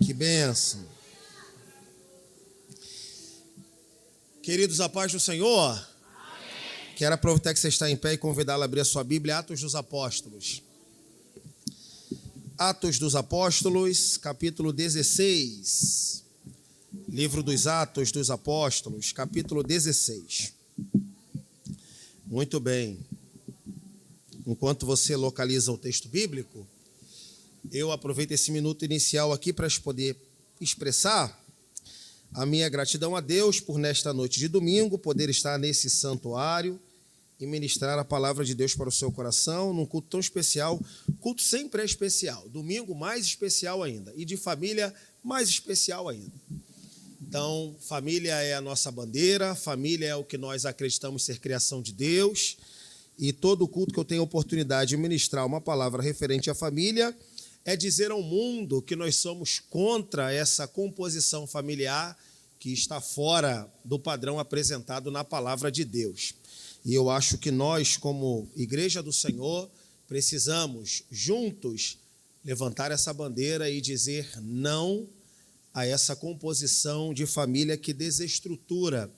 Que bênção. Queridos, a paz do Senhor. Amém. Quero aproveitar que você está em pé e convidá-lo a abrir a sua Bíblia, Atos dos Apóstolos. Atos dos Apóstolos, capítulo 16. Livro dos Atos dos Apóstolos, capítulo 16. Muito bem. Enquanto você localiza o texto bíblico, eu aproveito esse minuto inicial aqui para poder expressar a minha gratidão a Deus por, nesta noite de domingo, poder estar nesse santuário e ministrar a palavra de Deus para o seu coração, num culto tão especial. Culto sempre é especial, domingo mais especial ainda, e de família mais especial ainda. Então, família é a nossa bandeira, família é o que nós acreditamos ser criação de Deus, e todo culto que eu tenho a oportunidade de ministrar uma palavra referente à família é dizer ao mundo que nós somos contra essa composição familiar que está fora do padrão apresentado na palavra de Deus. E eu acho que nós, como Igreja do Senhor, precisamos juntos levantar essa bandeira e dizer não a essa composição de família que desestrutura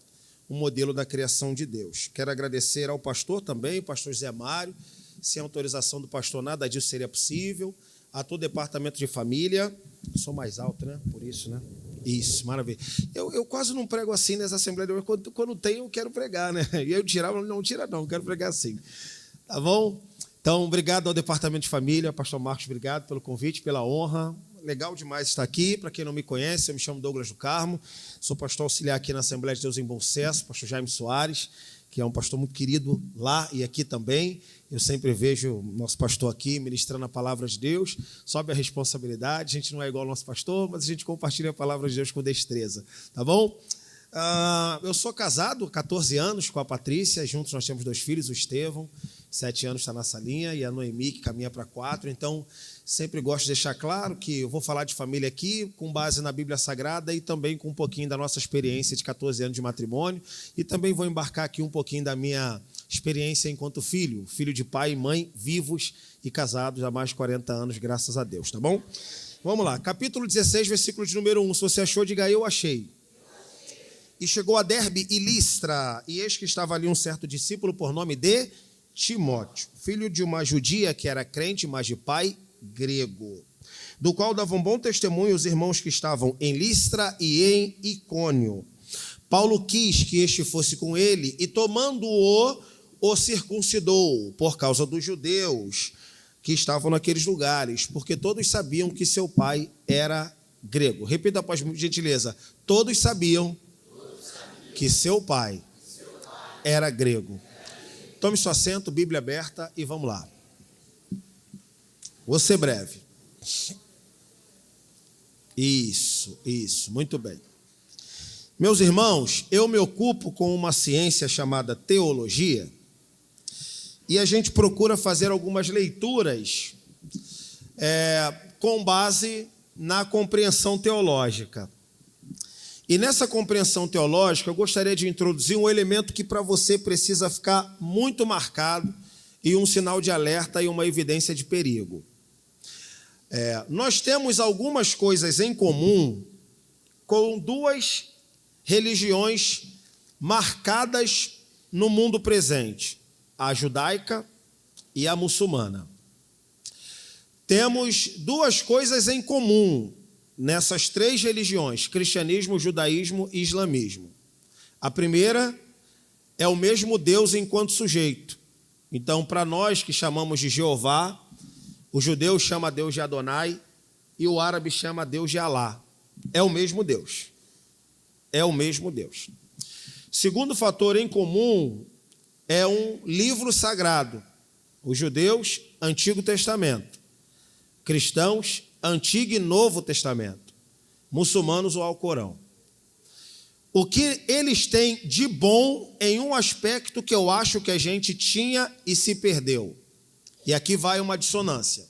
o modelo da criação de Deus. Quero agradecer ao pastor também, o pastor Zé Mário. Sem autorização do pastor, nada disso seria possível. A todo o departamento de família. Sou mais alto, né? Por isso, né? Isso, maravilha. Eu quase não prego assim nessa Assembleia de Deus. Quando tenho, eu quero pregar, né? E eu tirava, não tira não, quero pregar assim. Tá bom? Então, obrigado ao departamento de família. Pastor Marcos, obrigado pelo convite, pela honra. Legal demais estar aqui. Para quem não me conhece, eu me chamo Douglas do Carmo. Sou pastor auxiliar aqui na Assembleia de Deus em Bom Sucesso, pastor Jaime Soares, que é um pastor muito querido lá e aqui também. Eu sempre vejo o nosso pastor aqui ministrando a palavra de Deus. Sobe a responsabilidade. A gente não é igual ao nosso pastor, mas a gente compartilha a palavra de Deus com destreza. Tá bom? Eu sou casado há 14 anos com a Patrícia. Juntos nós temos 2 filhos, o Estevão, 7 anos, está na salinha, e a Noemi, que caminha para 4. Então, sempre gosto de deixar claro que eu vou falar de família aqui com base na Bíblia Sagrada e também com um pouquinho da nossa experiência de 14 anos de matrimônio. E também vou embarcar aqui um pouquinho da minha experiência enquanto filho de pai e mãe, vivos e casados há mais de 40 anos, graças a Deus, tá bom? Vamos lá, capítulo 16, versículo de número 1. Se você achou, diga eu achei. E chegou a Derbe e Listra, e eis que estava ali um certo discípulo por nome de Timóteo, filho de uma judia que era crente, mas de pai grego, do qual davam bom testemunho os irmãos que estavam em Listra e em Icônio. Paulo quis que este fosse com ele, e tomando-o, o circuncidou, por causa dos judeus que estavam naqueles lugares, porque todos sabiam que seu pai era grego. Repita, por gentileza. Todos sabiam que seu pai era grego. Tome seu assento, Bíblia aberta, e vamos lá. Vou ser breve. Isso, muito bem. Meus irmãos, eu me ocupo com uma ciência chamada teologia, e a gente procura fazer algumas leituras com base na compreensão teológica. E nessa compreensão teológica, eu gostaria de introduzir um elemento que para você precisa ficar muito marcado, e um sinal de alerta e uma evidência de perigo. Nós temos algumas coisas em comum com 2 religiões marcadas no mundo presente, a judaica e a muçulmana. Temos 2 coisas em comum nessas 3 religiões, cristianismo, judaísmo e islamismo. A primeira é o mesmo Deus enquanto sujeito. Então, para nós que chamamos de Jeová, o judeu chama Deus de Adonai e o árabe chama Deus de Alá. É o mesmo Deus. É o mesmo Deus. Segundo fator em comum é um livro sagrado. Os judeus, Antigo Testamento. Cristãos, Antigo e Novo Testamento. Muçulmanos, o Alcorão. O que eles têm de bom em um aspecto que eu acho que a gente tinha e se perdeu. E aqui vai uma dissonância.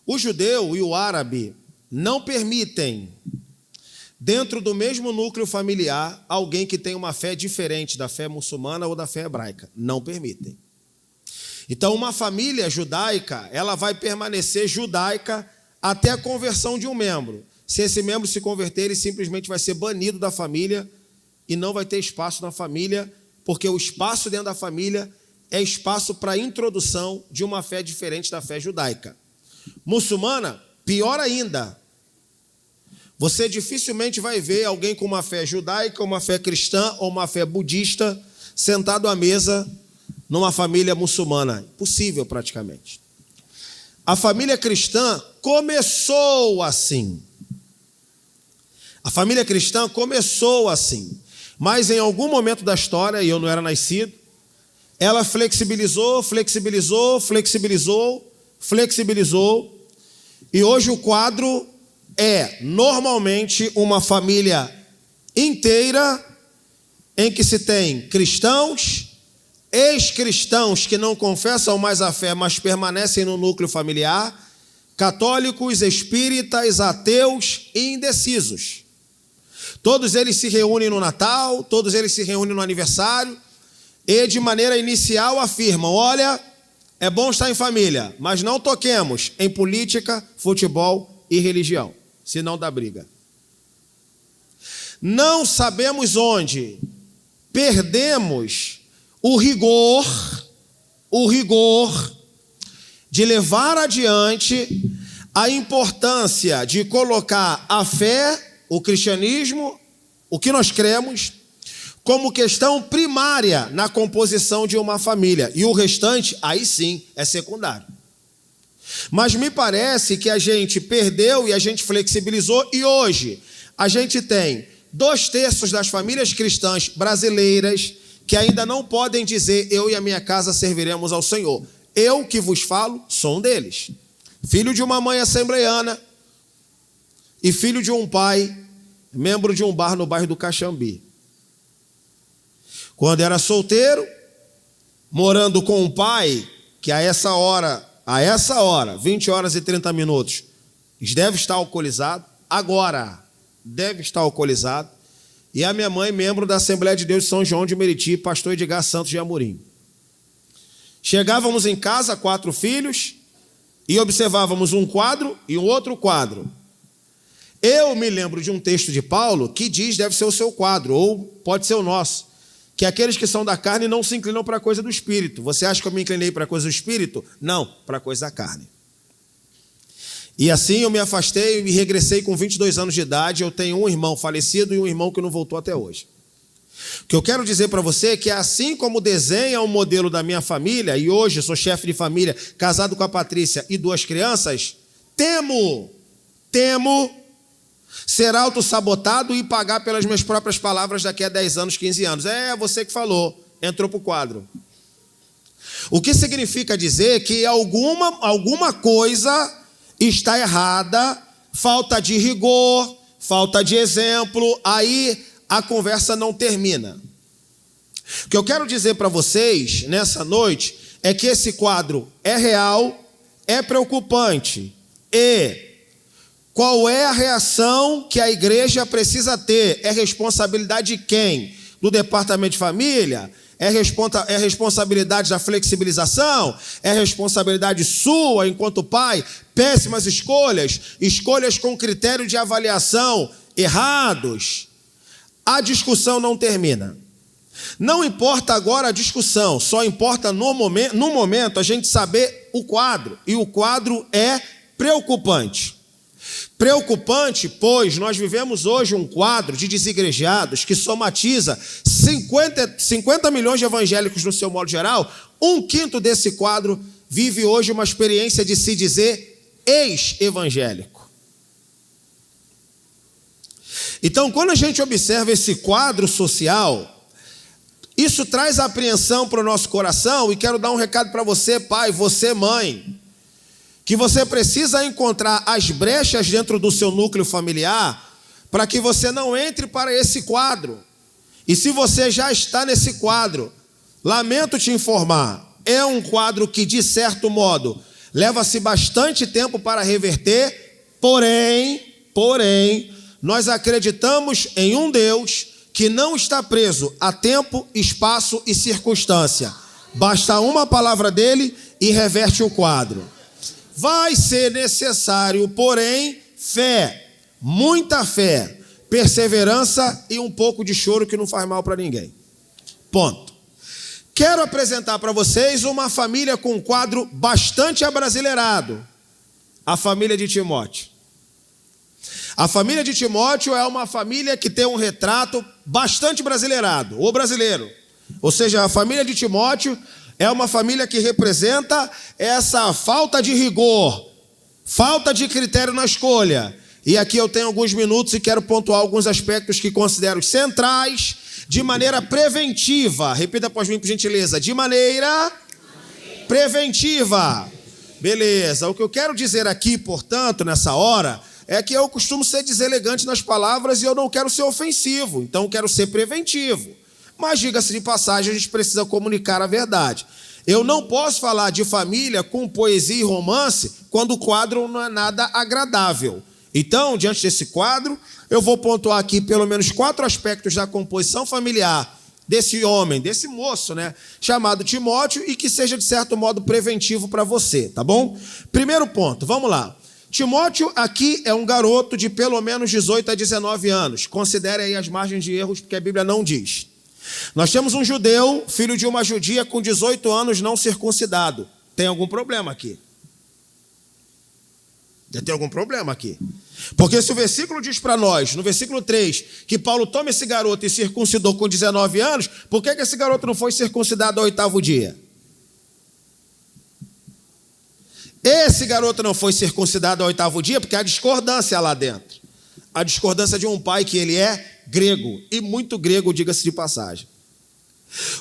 O judeu e o árabe não permitem, dentro do mesmo núcleo familiar, alguém que tem uma fé diferente da fé muçulmana ou da fé hebraica. Não permitem. Então, uma família judaica, ela vai permanecer judaica até a conversão de um membro. Se esse membro se converter, ele simplesmente vai ser banido da família e não vai ter espaço na família, porque o espaço dentro da família é espaço para a introdução de uma fé diferente da fé judaica. Muçulmana, pior ainda. Você dificilmente vai ver alguém com uma fé judaica, uma fé cristã ou uma fé budista sentado à mesa numa família muçulmana. Impossível, praticamente. A família cristã começou assim. A família cristã começou assim. Mas em algum momento da história, e eu não era nascido, ela flexibilizou, e hoje o quadro é normalmente uma família inteira em que se tem cristãos, ex-cristãos que não confessam mais a fé, mas permanecem no núcleo familiar, católicos, espíritas, ateus e indecisos. Todos eles se reúnem no Natal, todos eles se reúnem no aniversário e de maneira inicial afirmam: olha, é bom estar em família, mas não toquemos em política, futebol e religião, senão dá briga. Não sabemos onde perdemos o rigor de levar adiante a importância de colocar a fé, o cristianismo, o que nós cremos, como questão primária na composição de uma família. E o restante, aí sim, é secundário. Mas me parece que a gente perdeu e a gente flexibilizou, e hoje a gente tem 2/3 das famílias cristãs brasileiras que ainda não podem dizer: eu e a minha casa serviremos ao Senhor. Eu que vos falo sou um deles. Filho de uma mãe assembleiana e filho de um pai, membro de um bar no bairro do Caxambi. Quando era solteiro, morando com um pai que a essa hora, 20 horas e 30 minutos, deve estar alcoolizado, agora deve estar alcoolizado, e a minha mãe, membro da Assembleia de Deus de São João de Meriti, pastor Edgar Santos de Amorim. Chegávamos em casa, 4 filhos, e observávamos um quadro e um outro quadro. Eu me lembro de um texto de Paulo que diz: deve ser o seu quadro, ou pode ser o nosso, que aqueles que são da carne não se inclinam para a coisa do espírito. Você acha que eu me inclinei para a coisa do espírito? Não, para a coisa da carne. E assim eu me afastei e regressei com 22 anos de idade. Eu tenho um irmão falecido e um irmão que não voltou até hoje. O que eu quero dizer para você é que assim como desenha o modelo da minha família, e hoje eu sou chefe de família, casado com a Patrícia e 2 crianças, temo ser autossabotado e pagar pelas minhas próprias palavras daqui a 10 anos, 15 anos. É você que falou, entrou para o quadro. O que significa dizer que alguma coisa está errada, falta de rigor, falta de exemplo, aí a conversa não termina. O que eu quero dizer para vocês nessa noite é que esse quadro é real, é preocupante. E qual é a reação que a igreja precisa ter? É responsabilidade de quem? Do departamento de família? É responsabilidade da flexibilização? É responsabilidade sua enquanto pai? Péssimas escolhas com critério de avaliação errados. A discussão não termina. Não importa agora a discussão, só importa no momento a gente saber o quadro. E o quadro é preocupante. Preocupante, pois nós vivemos hoje um quadro de desigrejados que somatiza 50 milhões de evangélicos no seu modo geral. 1/5 desse quadro vive hoje uma experiência de se dizer ex-evangélico. Então, quando a gente observa esse quadro social, isso traz apreensão para o nosso coração, e quero dar um recado para você, pai, você, mãe, que você precisa encontrar as brechas dentro do seu núcleo familiar para que você não entre para esse quadro. E se você já está nesse quadro, lamento te informar, é um quadro que, de certo modo, leva-se bastante tempo para reverter, porém, nós acreditamos em um Deus que não está preso a tempo, espaço e circunstância. Basta uma palavra dele e reverte o quadro. Vai ser necessário, porém, fé. muita fé, perseverança e um pouco de choro que não faz mal para ninguém. Ponto. Quero apresentar para vocês uma família com um quadro bastante abrasileirado. A família de Timóteo. A família de Timóteo é uma família que tem um retrato bastante brasileirado, ou brasileiro. Ou seja, a família de Timóteo é uma família que representa essa falta de rigor, falta de critério na escolha. E aqui eu tenho alguns minutos e quero pontuar alguns aspectos que considero centrais de maneira preventiva. Repita após mim, por gentileza. De maneira preventiva. Beleza. O que eu quero dizer aqui, portanto, nessa hora, é que eu costumo ser deselegante nas palavras e eu não quero ser ofensivo. Então eu quero ser preventivo. Mas, diga-se de passagem, a gente precisa comunicar a verdade. Eu não posso falar de família com poesia e romance quando o quadro não é nada agradável. Então, diante desse quadro, eu vou pontuar aqui pelo menos 4 aspectos da composição familiar desse homem, desse moço, chamado Timóteo, e que seja, de certo modo, preventivo para você, tá bom? Primeiro ponto, vamos lá. Timóteo aqui é um garoto de pelo menos 18 a 19 anos. Considere aí as margens de erros, porque a Bíblia não diz. Nós temos um judeu, filho de uma judia, com 18 anos não circuncidado. Tem algum problema aqui? Já tem algum problema aqui. Porque se o versículo diz para nós, no versículo 3, que Paulo toma esse garoto e circuncidou com 19 anos, por que esse garoto não foi circuncidado ao 8º dia? Esse garoto não foi circuncidado ao 8º dia porque há discordância lá dentro. A discordância de um pai que ele é grego, e muito grego, diga-se de passagem.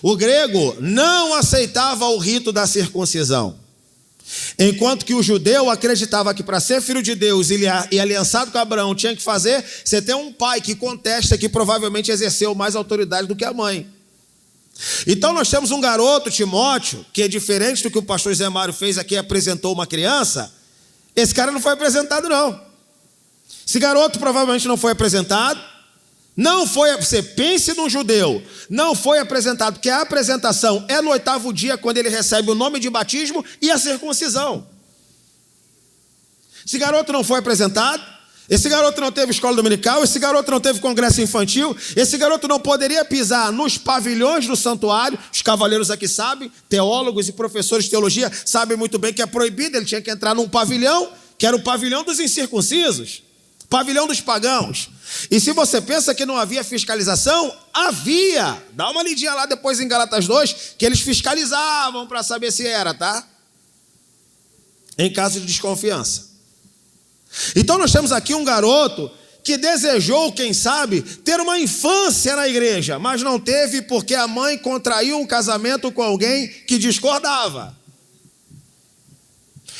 O grego não aceitava o rito da circuncisão. Enquanto que o judeu acreditava que para ser filho de Deus e aliançado com Abraão tinha que fazer, você tem um pai que contesta que provavelmente exerceu mais autoridade do que a mãe. Então nós temos um garoto, Timóteo, que é diferente do que o pastor Zé Mário fez aqui, apresentou uma criança. Esse cara não foi apresentado, não. Esse garoto provavelmente não foi apresentado. Não foi, você pense num judeu, não foi apresentado, porque a apresentação é no 8º dia, quando ele recebe o nome de batismo e a circuncisão. Esse garoto não foi apresentado, esse garoto não teve escola dominical, esse garoto não teve congresso infantil, esse garoto não poderia pisar nos pavilhões do santuário. Os cavaleiros aqui sabem, teólogos e professores de teologia sabem muito bem que é proibido, ele tinha que entrar num pavilhão, que era o pavilhão dos incircuncisos, pavilhão dos pagãos. E se você pensa que não havia fiscalização, havia. Dá uma lidinha lá depois em Gálatas 2, que eles fiscalizavam para saber se era, tá? Em caso de desconfiança. Então nós temos aqui um garoto que desejou, quem sabe, ter uma infância na igreja, mas não teve porque a mãe contraiu um casamento com alguém que discordava.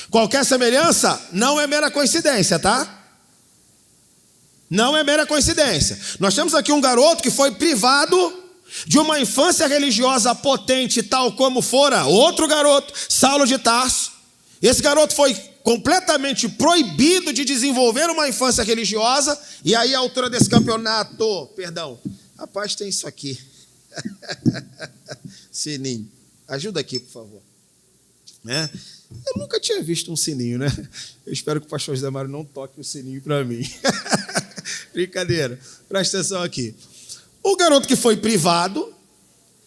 Qualquer semelhança não é mera coincidência, tá? Não é mera coincidência. Nós temos aqui um garoto que foi privado de uma infância religiosa potente, tal como fora outro garoto, Saulo de Tarso. Esse garoto foi completamente proibido de desenvolver uma infância religiosa. E aí a altura desse campeonato, rapaz, tem isso aqui. Sininho. Ajuda aqui, por favor. Eu nunca tinha visto um sininho, Eu espero que o pastor José Mário não toque o sininho para mim. Brincadeira. Presta atenção aqui. O garoto que foi privado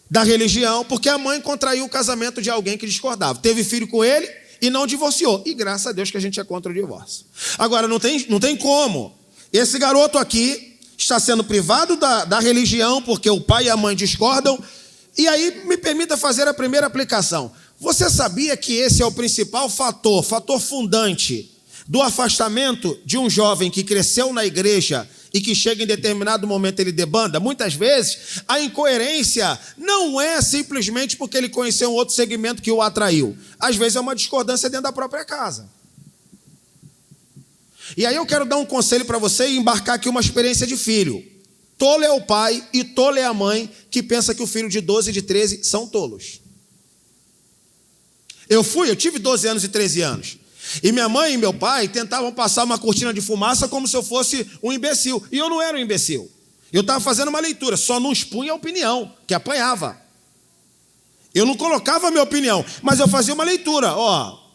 da religião porque a mãe contraiu o casamento de alguém que discordava. Teve filho com ele e não divorciou. E graças a Deus que a gente é contra o divórcio. Agora, não tem como. Esse garoto aqui está sendo privado da religião porque o pai e a mãe discordam. E aí, me permita fazer a primeira aplicação. Você sabia que esse é o principal fator fundante do afastamento de um jovem que cresceu na igreja e que chega em determinado momento ele debanda? Muitas vezes a incoerência não é simplesmente porque ele conheceu um outro segmento que o atraiu. Às vezes é uma discordância dentro da própria casa. E aí eu quero dar um conselho para você e embarcar aqui uma experiência de filho. Tolo é o pai e tolo é a mãe que pensa que o filho de 12 e de 13 são tolos. Eu tive 12 anos e 13 anos. E minha mãe e meu pai tentavam passar uma cortina de fumaça como se eu fosse um imbecil. E eu não era um imbecil. Eu estava fazendo uma leitura, só não expunha a opinião, que apanhava. Eu não colocava a minha opinião, mas eu fazia uma leitura.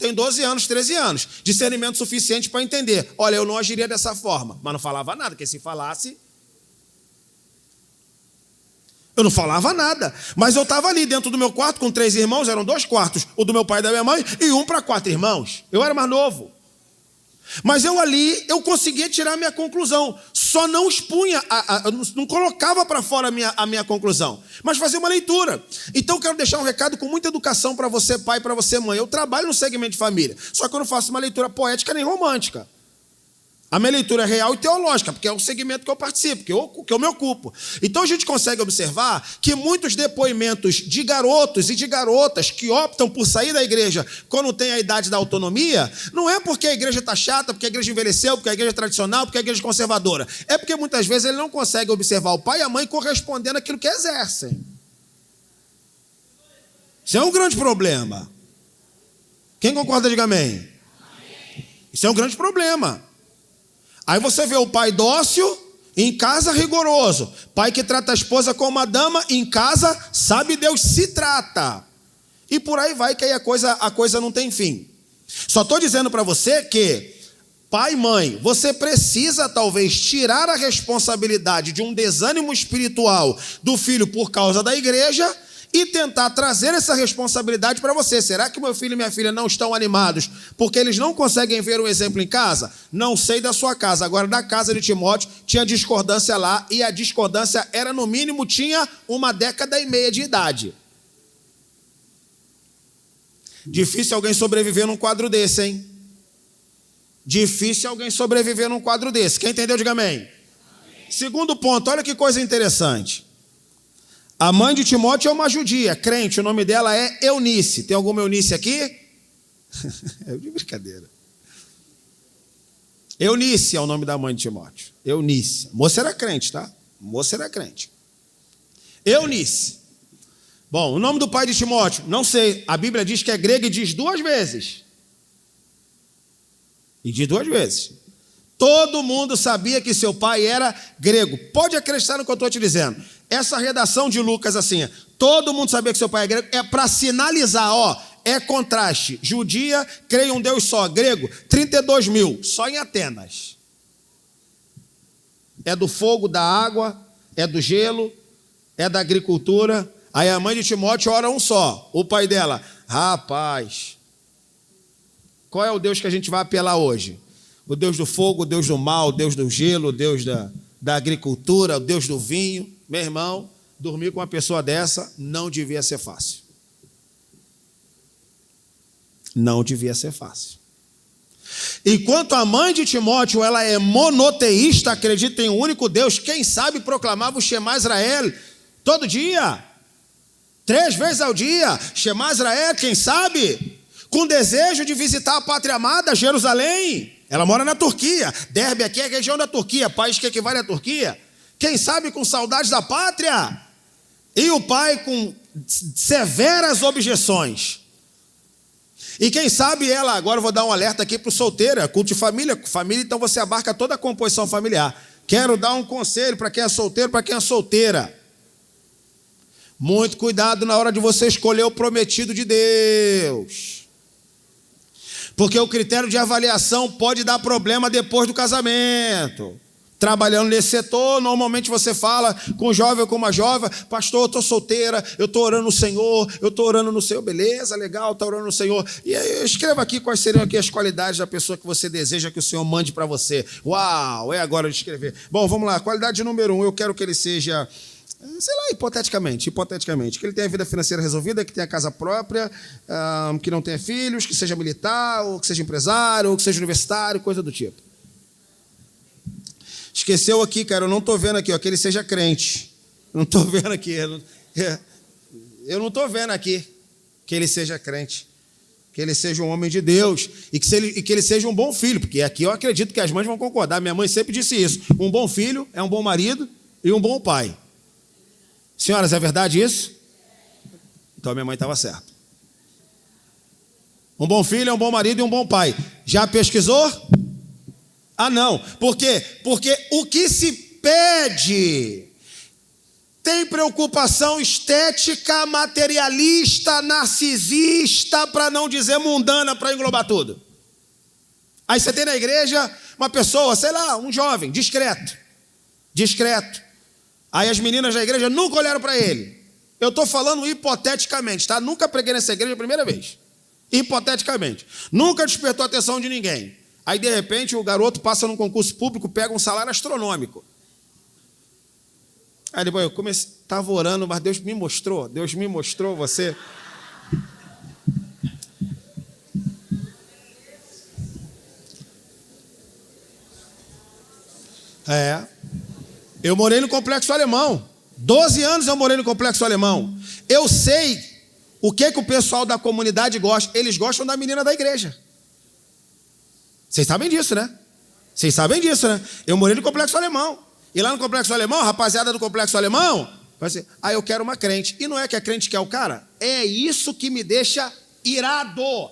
tem 12 anos, 13 anos. Discernimento suficiente para entender. Olha, eu não agiria dessa forma. Mas não falava nada, porque se falasse... Eu não falava nada, mas eu estava ali dentro do meu quarto com 3 irmãos, eram 2 quartos, o do meu pai e da minha mãe, e um para 4 irmãos. Eu era mais novo. Mas eu ali, eu conseguia tirar a minha conclusão. Só não expunha, não colocava para fora a minha conclusão, mas fazia uma leitura. Então eu quero deixar um recado com muita educação para você pai e para você mãe. Eu trabalho no segmento de família, só que eu não faço uma leitura poética nem romântica. A minha leitura é real e teológica, porque é o segmento que eu participo, que eu me ocupo. Então a gente consegue observar que muitos depoimentos de garotos e de garotas que optam por sair da igreja quando tem a idade da autonomia, não é porque a igreja está chata, porque a igreja envelheceu, porque a igreja é tradicional, porque a igreja é conservadora. É porque muitas vezes ele não consegue observar o pai e a mãe correspondendo àquilo que exercem. Isso é um grande problema. Quem concorda, diga amém. Isso é um grande problema. Aí você vê o pai dócil, em casa rigoroso. Pai que trata a esposa como uma dama, em casa sabe Deus se trata. E por aí vai, que aí a coisa não tem fim. Só estou dizendo para você que, pai e mãe, você precisa talvez tirar a responsabilidade de um desânimo espiritual do filho por causa da igreja e tentar trazer essa responsabilidade para você. Será que meu filho e minha filha não estão animados porque eles não conseguem ver um exemplo em casa? Não sei da sua casa. Agora, da casa de Timóteo, tinha discordância lá, e a discordância era, no mínimo, tinha 1,5 décadas de idade. Difícil alguém sobreviver num quadro desse, hein? Difícil alguém sobreviver num quadro desse. Quem entendeu, diga amém. Amém. Segundo ponto, olha que coisa interessante. A mãe de Timóteo é uma judia, crente, o nome dela é Eunice. Tem alguma Eunice aqui? É de brincadeira. Eunice é o nome da mãe de Timóteo. Eunice. Moça era crente, tá? Moça era crente. Eunice. Bom, o nome do pai de Timóteo, não sei. A Bíblia diz que é grego e diz 2 vezes. E diz 2 vezes. Todo mundo sabia que seu pai era grego. Pode acreditar no que eu estou te dizendo. Essa redação de Lucas assim, todo mundo sabia que seu pai é grego, é para sinalizar, ó, é contraste. Judia, creia em um Deus só. Grego, 32 mil, só em Atenas. É do fogo, da água, é do gelo, é da agricultura. Aí a mãe de Timóteo ora um só. O pai dela, rapaz, qual é o Deus que a gente vai apelar hoje? O Deus do fogo, o Deus do mal, o Deus do gelo, o Deus da agricultura, o Deus do vinho. Meu irmão, dormir com uma pessoa dessa não devia ser fácil. Não devia ser fácil. Enquanto a mãe de Timóteo, ela é monoteísta, acredita em um único Deus, quem sabe proclamava o Shema Israel todo dia, 3 vezes ao dia, Shema Israel, quem sabe, com desejo de visitar a pátria amada, Jerusalém. Ela mora na Turquia. Derbe aqui é a região da Turquia, país que equivale à Turquia. Quem sabe com saudades da pátria? E o pai com severas objeções. E quem sabe ela, agora eu vou dar um alerta aqui para o solteiro, é culto de família. Família, então você abarca toda a composição familiar. Quero dar um conselho para quem é solteiro, para quem é solteira. Muito cuidado na hora de você escolher o prometido de Deus. Porque o critério de avaliação pode dar problema depois do casamento. Trabalhando nesse setor, normalmente você fala com um jovem ou com uma jovem, pastor, eu estou solteira, eu estou orando no Senhor, eu estou orando no Senhor, beleza, legal, está orando no Senhor. E aí, escreva aqui quais seriam aqui as qualidades da pessoa que você deseja que o Senhor mande para você. Uau, é agora de escrever. Bom, vamos lá, qualidade número 1, eu quero que ele seja, sei lá, hipoteticamente, que ele tenha a vida financeira resolvida, que tenha casa própria, que não tenha filhos, que seja militar, ou que seja empresário, ou que seja universitário, coisa do tipo. Esqueceu aqui, cara, eu não estou vendo aqui, ó, que ele seja crente. Eu não estou vendo aqui. Eu não estou vendo aqui que ele seja crente. Que ele seja um homem de Deus. E que ele seja um bom filho. Porque aqui eu acredito que as mães vão concordar. Minha mãe sempre disse isso. Um bom filho é um bom marido e um bom pai. Senhoras, é verdade isso? Então a minha mãe estava certa. Um bom filho é um bom marido e um bom pai. Já pesquisou? Ah, não. Por quê? Porque o que se pede tem preocupação estética, materialista, narcisista, para não dizer mundana, para englobar tudo. Aí você tem na igreja uma pessoa, sei lá, um jovem, discreto. Aí as meninas da igreja nunca olharam para ele. Eu estou falando hipoteticamente, tá? Nunca preguei nessa igreja a primeira vez. Hipoteticamente. Nunca despertou a atenção de ninguém. Aí, de repente, o garoto passa num concurso público, pega um salário astronômico. Aí depois eu estava orando, mas Deus me mostrou você. Eu morei no Complexo Alemão. 12 anos eu morei no Complexo Alemão. Eu sei o que o pessoal da comunidade gosta. Eles gostam da menina da igreja. Vocês sabem disso, né? Eu morei no Complexo Alemão. E lá no Complexo Alemão, a rapaziada do Complexo Alemão vai dizer, eu quero uma crente. E não é que a crente quer o cara? É isso que me deixa irado.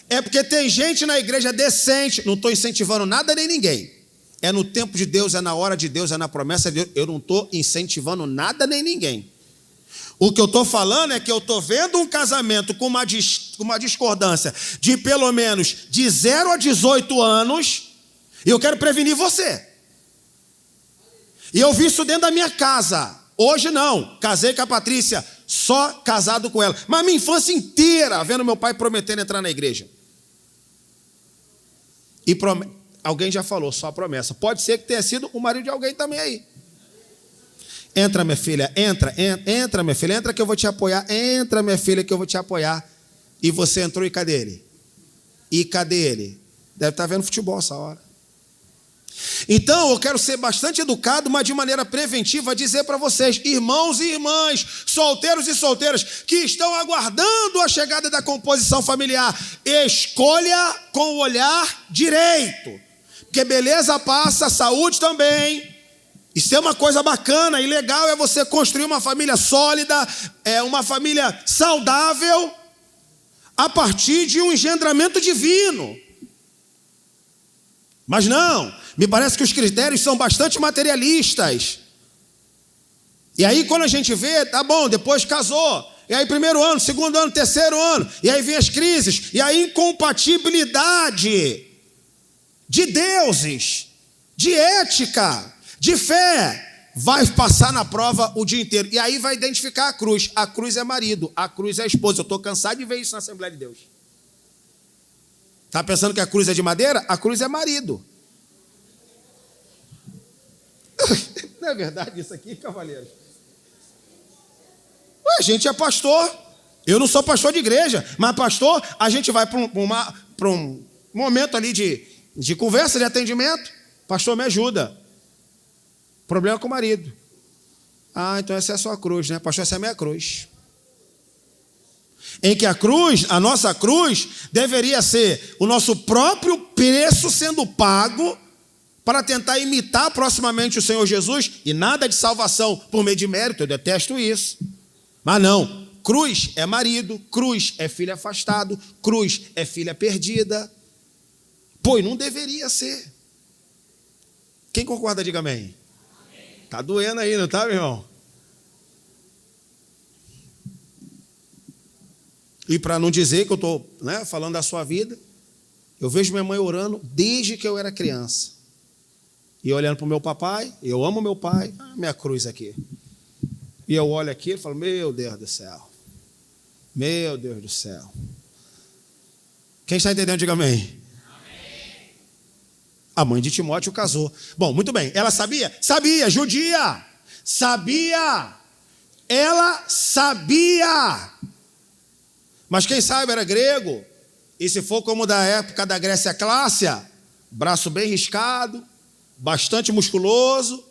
É porque tem gente na igreja decente. Não estou incentivando nada nem ninguém. É no tempo de Deus, é na hora de Deus, é na promessa de Deus. Eu não estou incentivando nada nem ninguém. O que eu estou falando é que eu estou vendo um casamento com uma discordância de pelo menos de 0 a 18 anos, e eu quero prevenir você. E eu vi isso dentro da minha casa. Hoje não, casei com a Patrícia, só casado com ela. Mas minha infância inteira, vendo meu pai prometendo entrar na igreja. E alguém já falou, só promessa. Pode ser que tenha sido o marido de alguém também aí. Entra, minha filha, entra, minha filha, entra que eu vou te apoiar. Entra, minha filha, que eu vou te apoiar. E você entrou e cadê ele? Deve estar vendo futebol essa hora. Então, eu quero ser bastante educado, mas de maneira preventiva, dizer para vocês, irmãos e irmãs, solteiros e solteiras, que estão aguardando a chegada da composição familiar, escolha com o olhar direito. Porque beleza passa, saúde também. Isso é uma coisa bacana e legal, é você construir uma família sólida, uma família saudável, a partir de um engendramento divino. Mas não, me parece que os critérios são bastante materialistas. E aí quando a gente vê, tá bom, depois casou, e aí primeiro ano, segundo ano, terceiro ano, e aí vem as crises, e a incompatibilidade de deuses, de ética, de fé, vai passar na prova o dia inteiro. E aí vai identificar a cruz. A cruz é marido, a cruz é esposa. Eu estou cansado de ver isso na Assembleia de Deus. Está pensando que a cruz é de madeira? A cruz é marido. Não é verdade isso aqui, cavaleiros? A gente é pastor. Eu não sou pastor de igreja, mas pastor, a gente vai para um momento ali de conversa, de atendimento. Pastor, me ajuda. Problema com o marido. Então essa é a sua cruz, né? Pastor, essa é a minha cruz. Em que a nossa cruz, deveria ser o nosso próprio preço sendo pago para tentar imitar proximamente o Senhor Jesus, e nada de salvação por meio de mérito, eu detesto isso. Mas não, cruz é marido, cruz é filho afastado, cruz é filha perdida. Pô, não deveria ser. Quem concorda, diga amém. Tá doendo aí, não tá, meu irmão? E para não dizer que eu estou falando da sua vida, eu vejo minha mãe orando desde que eu era criança. E olhando para o meu papai, eu amo meu pai, minha cruz aqui. E eu olho aqui e falo, meu Deus do céu. Meu Deus do céu. Quem está entendendo, diga amém. A mãe de Timóteo casou. Bom, muito bem. Ela sabia? Sabia, judia. Sabia. Ela sabia. Mas quem sabe era grego. E se for como da época da Grécia Clássica, braço bem riscado, bastante musculoso,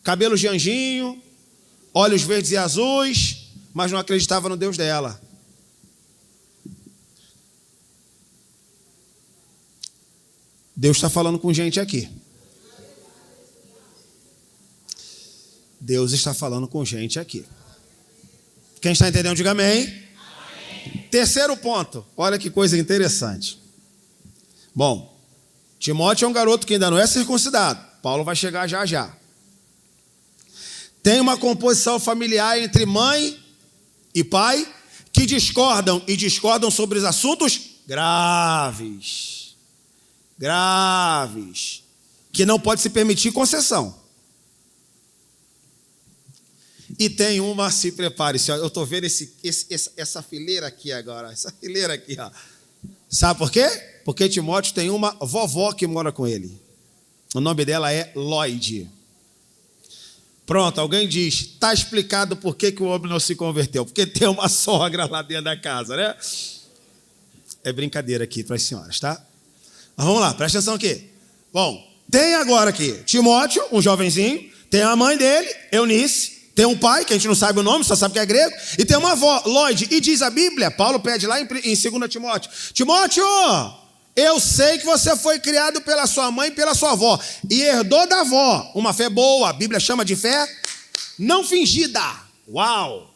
cabelos de anjinho, olhos verdes e azuis, mas não acreditava no Deus dela. Deus está falando com gente aqui. Deus está falando com gente aqui. Quem está entendendo, diga amém. Amém. Terceiro ponto. Olha que coisa interessante. Bom, Timóteo é um garoto que ainda não é circuncidado. Paulo vai chegar já já. Tem uma composição familiar entre mãe e pai que discordam e discordam sobre os assuntos graves, que não pode se permitir concessão. E tem uma, se prepare-se, eu estou vendo essa fileira aqui agora, essa fileira aqui, ó. Sabe por quê? Porque Timóteo tem uma vovó que mora com ele. O nome dela é Lloyd. Pronto, alguém diz, está explicado por que o homem não se converteu. Porque tem uma sogra lá dentro da casa, né? É brincadeira aqui para as senhoras, tá? Mas vamos lá, presta atenção aqui. Bom, tem agora aqui Timóteo, um jovenzinho, tem a mãe dele, Eunice, tem um pai, que a gente não sabe o nome, só sabe que é grego, e tem uma avó, Lloyd, e diz a Bíblia, Paulo pede lá em 2 Timóteo, Timóteo, eu sei que você foi criado pela sua mãe e pela sua avó, e herdou da avó uma fé boa, a Bíblia chama de fé não fingida. Uau!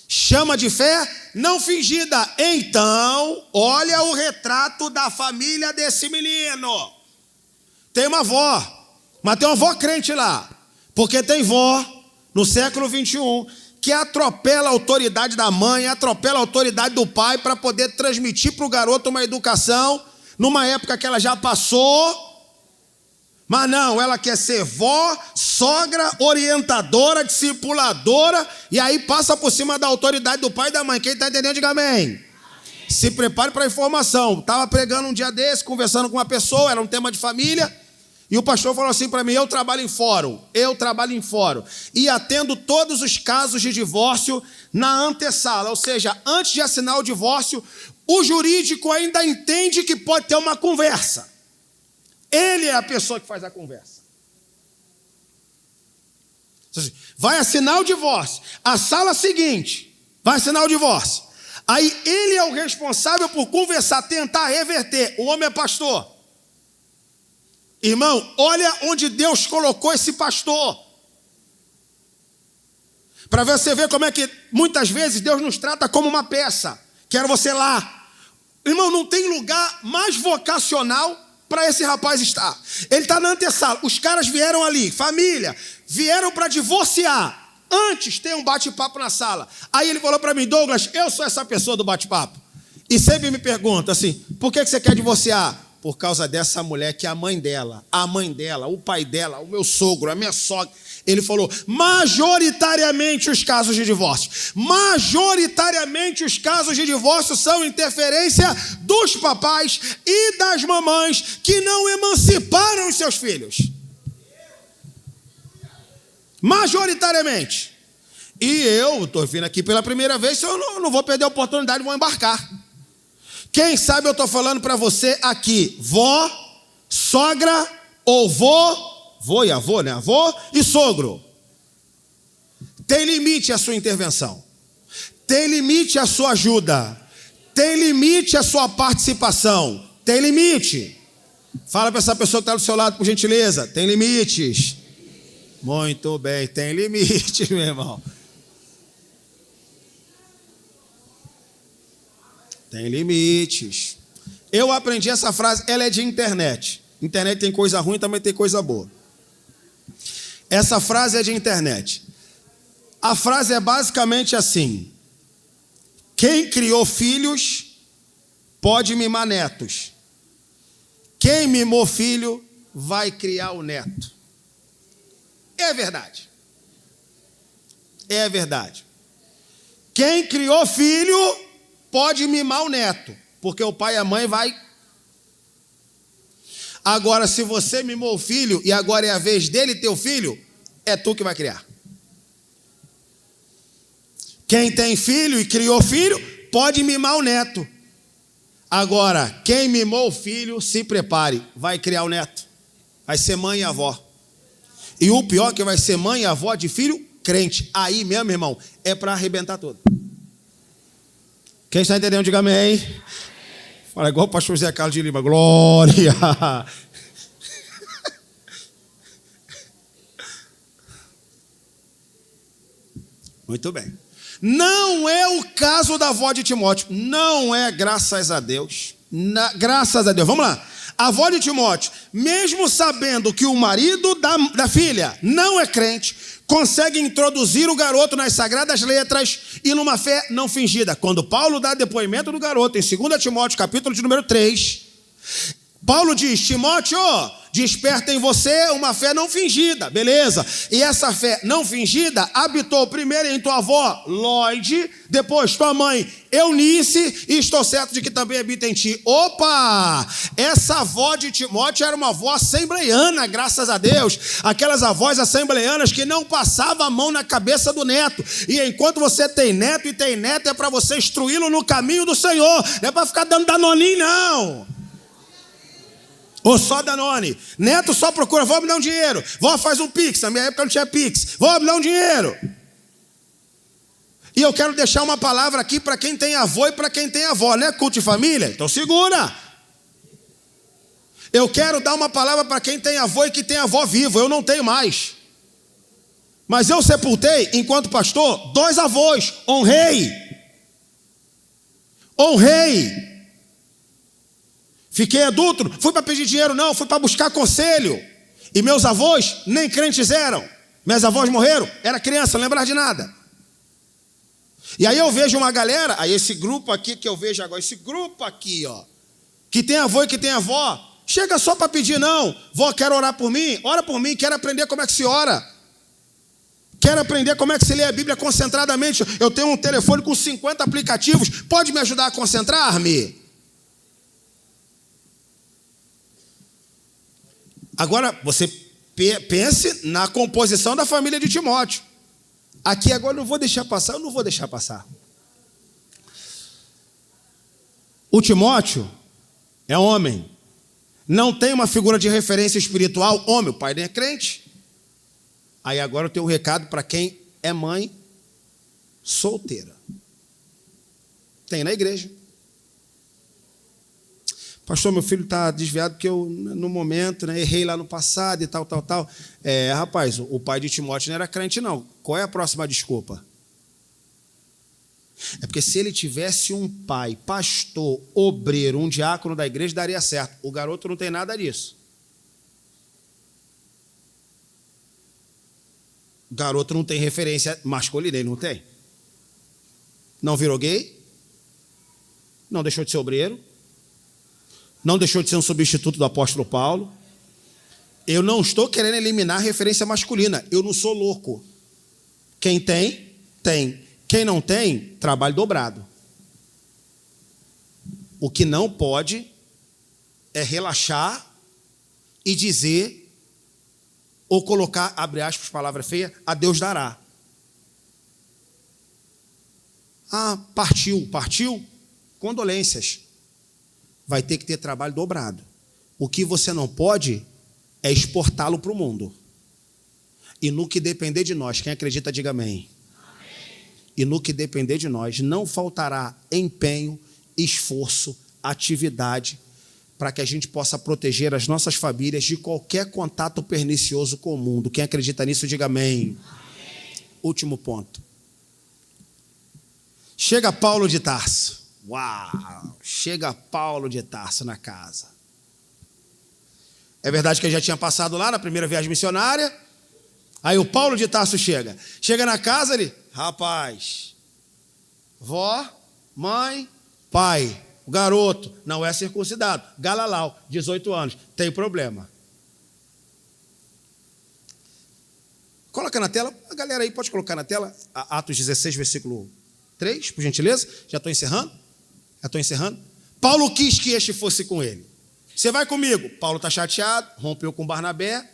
Chama de fé não fingida. Então, olha o retrato da família desse menino. Tem uma avó, mas tem uma avó crente lá, porque tem vó no século 21 que atropela a autoridade da mãe, atropela a autoridade do pai para poder transmitir para o garoto uma educação numa época que ela já passou. Mas não, ela quer ser vó, sogra, orientadora, discipuladora, e aí passa por cima da autoridade do pai e da mãe. Quem está entendendo, diga amém. Se prepare para a informação. Estava pregando um dia desse, conversando com uma pessoa, era um tema de família, e o pastor falou assim para mim, eu trabalho em fórum, e atendo todos os casos de divórcio na antessala, ou seja, antes de assinar o divórcio, o jurídico ainda entende que pode ter uma conversa. Ele é a pessoa que faz a conversa. Vai assinar o divórcio. A sala seguinte vai assinar o divórcio. Aí ele é o responsável por conversar, tentar reverter. O homem é pastor. Irmão, olha onde Deus colocou esse pastor. Para você ver como é que muitas vezes Deus nos trata como uma peça. Quero você lá. Irmão, não tem lugar mais vocacional para esse rapaz estar. Ele está na antessala. Os caras vieram ali, família, vieram para divorciar. Antes tem um bate-papo na sala. Aí ele falou para mim, Douglas, eu sou essa pessoa do bate-papo. E sempre me pergunta assim, por que você quer divorciar? Por causa dessa mulher que é a mãe dela, o pai dela, o meu sogro, a minha sogra. Ele falou, majoritariamente os casos de divórcio. Majoritariamente os casos de divórcio são interferência dos papais e das mamães que não emanciparam os seus filhos. Majoritariamente. E eu estou vindo aqui pela primeira vez, eu não vou perder a oportunidade, vou embarcar. Quem sabe eu estou falando para você aqui, vó, sogra ou vô e avô, né? Avô e sogro. Tem limite a sua intervenção. Tem limite a sua ajuda. Tem limite a sua participação. Tem limite. Fala para essa pessoa que está do seu lado, por gentileza. Tem limites. Muito bem, tem limites, meu irmão. Tem limites. Eu aprendi essa frase, ela é de internet. Internet tem coisa ruim, também tem coisa boa. Essa frase é de internet. A frase é basicamente assim: quem criou filhos pode mimar netos. Quem mimou filho vai criar o neto. É verdade. É verdade. Quem criou filho pode mimar o neto, porque o pai e a mãe vai. Agora, se você mimou o filho e agora é a vez dele ter o filho, é tu que vai criar. Quem tem filho e criou filho, pode mimar o neto. Agora, quem mimou o filho, se prepare, vai criar o neto. Vai ser mãe e avó. E o pior é que vai ser mãe e avó de filho crente. Aí mesmo, irmão, é para arrebentar tudo. Quem está entendendo, diga amém. Fala igual o pastor Zé Carlos de Lima. Glória. Muito bem. Não é o caso da avó de Timóteo. Não é, graças a Deus. Graças a Deus. Vamos lá. a avó de Timóteo, mesmo sabendo que o marido da filha não é crente, consegue introduzir o garoto nas sagradas letras e numa fé não fingida. Quando Paulo dá depoimento do garoto, em 2 Timóteo, capítulo de número 3, Paulo diz: Timóteo, desperta em você uma fé não fingida, beleza? E essa fé não fingida habitou primeiro em tua avó, Lloyd, depois tua mãe, Eunice, e estou certo de que também habita em ti. Opa! Essa avó de Timóteo era uma avó assembleiana, graças a Deus. Aquelas avós assembleianas que não passavam a mão na cabeça do neto. E enquanto você tem neto e tem neto, é para você instruí-lo no caminho do Senhor. Não é para ficar dando danoninho, não. Ou só Danone. Neto só procura, vó me dar um dinheiro. Vó faz um pix, na minha época não tinha pix. Vó me dá um dinheiro. E eu quero deixar uma palavra aqui para quem tem avô e para quem tem avó. Não é culto de família? Então segura. Eu quero dar uma palavra para quem tem avô e que tem avó vivo. Eu não tenho mais. Mas eu sepultei, enquanto pastor, 2 avós. Honrei. Fiquei adulto, fui para pedir dinheiro não, fui para buscar conselho. E meus avós nem crentes eram. Meus avós morreram, era criança, não lembrava de nada. E aí eu vejo uma galera, aí esse grupo aqui que eu vejo agora, esse grupo aqui, ó, que tem avô e que tem avó, chega só para pedir não. Vó, quero orar por mim? Ora por mim, quero aprender como é que se ora. Quero aprender como é que se lê a Bíblia concentradamente. Eu tenho um telefone com 50 aplicativos, pode me ajudar a concentrar-me? Agora, você pense na composição da família de Timóteo. Aqui agora eu não vou deixar passar. O Timóteo é homem. Não tem uma figura de referência espiritual. Homem, o pai nem é crente. Aí agora eu tenho um recado para quem é mãe solteira. Tem na igreja. Pastor, meu filho está desviado porque eu, no momento, errei lá no passado e tal. Rapaz, o pai de Timóteo não era crente, não. Qual é a próxima desculpa? É porque se ele tivesse um pai, pastor, obreiro, um diácono da igreja, daria certo. O garoto não tem nada disso. O garoto não tem referência masculina, ele não tem. Não virou gay. Não deixou de ser obreiro. Não deixou de ser um substituto do apóstolo Paulo. Eu não estou querendo eliminar a referência masculina. Eu não sou louco. Quem tem, tem. Quem não tem, trabalho dobrado. O que não pode é relaxar e dizer, ou colocar, abre aspas, palavra feia, a Deus dará. Ah, partiu. Condolências. Vai ter que ter trabalho dobrado. O que você não pode é exportá-lo para o mundo. E no que depender de nós, quem acredita, diga amém. Amém. E no que depender de nós, não faltará empenho, esforço, atividade, para que a gente possa proteger as nossas famílias de qualquer contato pernicioso com o mundo. Quem acredita nisso, diga amém. Amém. Último ponto. Chega Paulo de Tarso. Uau! Chega Paulo de Tarso na casa. É verdade que ele já tinha passado lá na primeira viagem missionária. Aí o Paulo de Tarso chega. Chega na casa, ele, rapaz, vó, mãe, pai, o garoto não é circuncidado. Galalau, 18 anos, tem problema. Coloca na tela, a galera aí pode colocar na tela, Atos 16, versículo 3, por gentileza. Já estou encerrando. Paulo quis que este fosse com ele. Você vai comigo. Paulo está chateado, rompeu com Barnabé.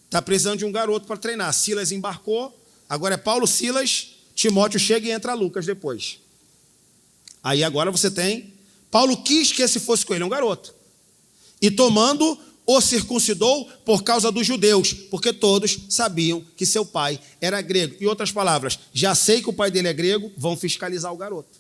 Está precisando de um garoto para treinar. Silas embarcou. Agora é Paulo, Silas, Timóteo chega e entra Lucas depois. Aí agora você tem... Paulo quis que esse fosse com ele, um garoto. E tomando, o circuncidou por causa dos judeus, porque todos sabiam que seu pai era grego. Em outras palavras, já sei que o pai dele é grego, vão fiscalizar o garoto.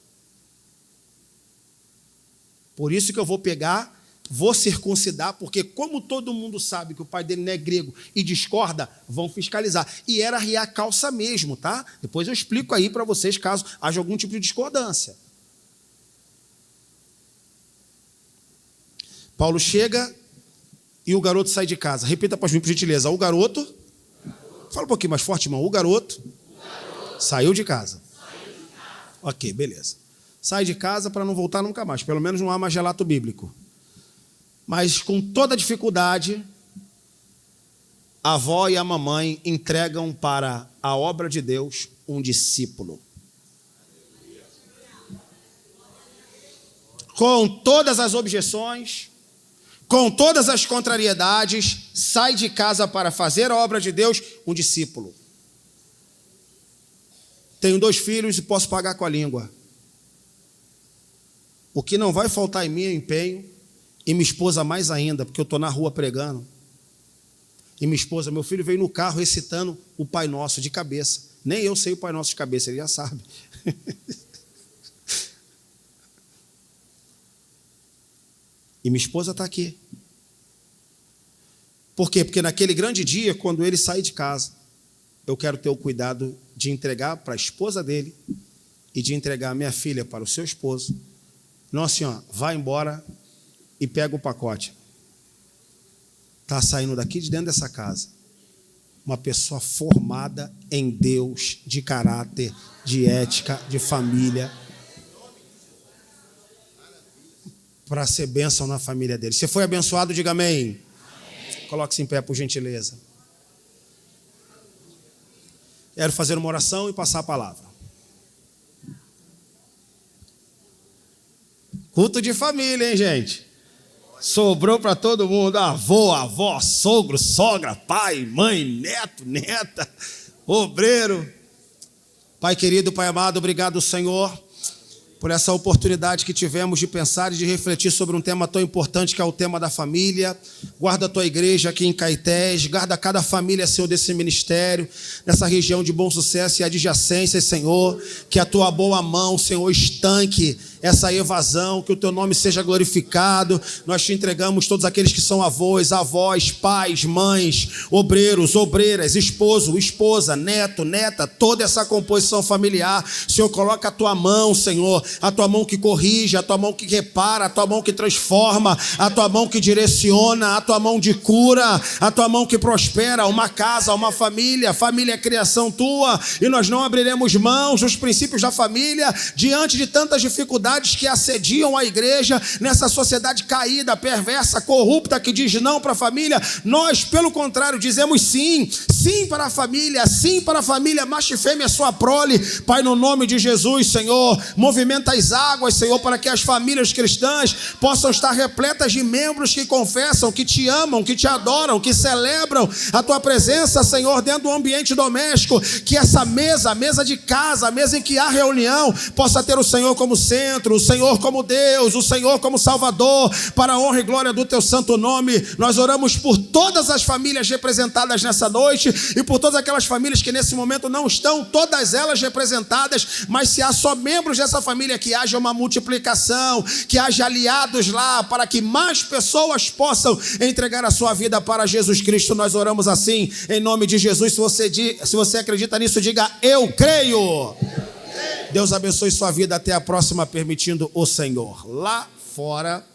Por isso que eu vou pegar, vou circuncidar, porque como todo mundo sabe que o pai dele não é grego e discorda, vão fiscalizar. E era arriar a calça mesmo, tá? Depois eu explico aí para vocês, caso haja algum tipo de discordância. Paulo chega e o garoto sai de casa. Repita para mim, por gentileza. O garoto. Fala um pouquinho mais forte, irmão. O garoto saiu de casa. Ok, beleza. Sai de casa para não voltar nunca mais. Pelo menos não há mais relato bíblico. Mas com toda dificuldade, a avó e a mamãe entregam para a obra de Deus um discípulo. Com todas as objeções, com todas as contrariedades, sai de casa para fazer a obra de Deus um discípulo. Tenho 2 filhos e posso pagar com a língua. O que não vai faltar em mim é empenho, e minha esposa mais ainda, porque eu estou na rua pregando. E minha esposa, meu filho veio no carro recitando o Pai Nosso de cabeça. Nem eu sei o Pai Nosso de cabeça, ele já sabe. E minha esposa está aqui. Por quê? Porque naquele grande dia, quando ele sair de casa, eu quero ter o cuidado de entregar para a esposa dele e de entregar a minha filha para o seu esposo. Não assim, ó, vai embora e pega o pacote. Está saindo daqui de dentro dessa casa uma pessoa formada em Deus, de caráter, de ética, de família, para ser bênção na família dele. Você foi abençoado, diga amém. Coloque-se em pé, por gentileza. Quero fazer uma oração e passar a palavra. Culto de família, hein, gente? Sobrou para todo mundo. Avô, avó, sogro, sogra, pai, mãe, neto, neta, obreiro. Pai querido, Pai amado, obrigado, Senhor, por essa oportunidade que tivemos de pensar e de refletir sobre um tema tão importante que é o tema da família. Guarda a tua igreja aqui em Caetés, guarda cada família, Senhor, desse ministério, nessa região de Bom Sucesso e adjacências, Senhor, que a tua boa mão, Senhor, estanque essa evasão, que o teu nome seja glorificado. Nós te entregamos todos aqueles que são avós, pais, mães, obreiros, obreiras, esposo, esposa, neto, neta, toda essa composição familiar. Senhor, coloca a tua mão, Senhor, a tua mão que corrige, a tua mão que repara, a tua mão que transforma, a tua mão que direciona, a tua mão de cura, a tua mão que prospera, uma casa, uma família. Família é criação tua, e nós não abriremos mãos dos princípios da família diante de tantas dificuldades que assediam a igreja nessa sociedade caída, perversa, corrupta, que diz não para a família. Nós, pelo contrário, dizemos sim, sim para a família, macho e fêmea, sua prole. Pai, no nome de Jesus, Senhor, movimenta as águas, Senhor, para que as famílias cristãs possam estar repletas de membros que confessam, que te amam, que te adoram, que celebram a tua presença, Senhor, dentro do ambiente doméstico. Que essa mesa, a mesa de casa, a mesa em que há reunião, possa ter o Senhor como centro, o Senhor como Deus, o Senhor como Salvador, para a honra e glória do teu santo nome. Nós oramos por todas as famílias representadas nessa noite e por todas aquelas famílias que nesse momento não estão, todas elas representadas, mas se há só membros dessa família, que haja uma multiplicação, que haja aliados lá, para que mais pessoas possam entregar a sua vida para Jesus Cristo. Nós oramos assim, em nome de Jesus. Se você acredita nisso, diga: eu creio. Deus abençoe sua vida. Até a próxima, permitindo o Senhor. Lá fora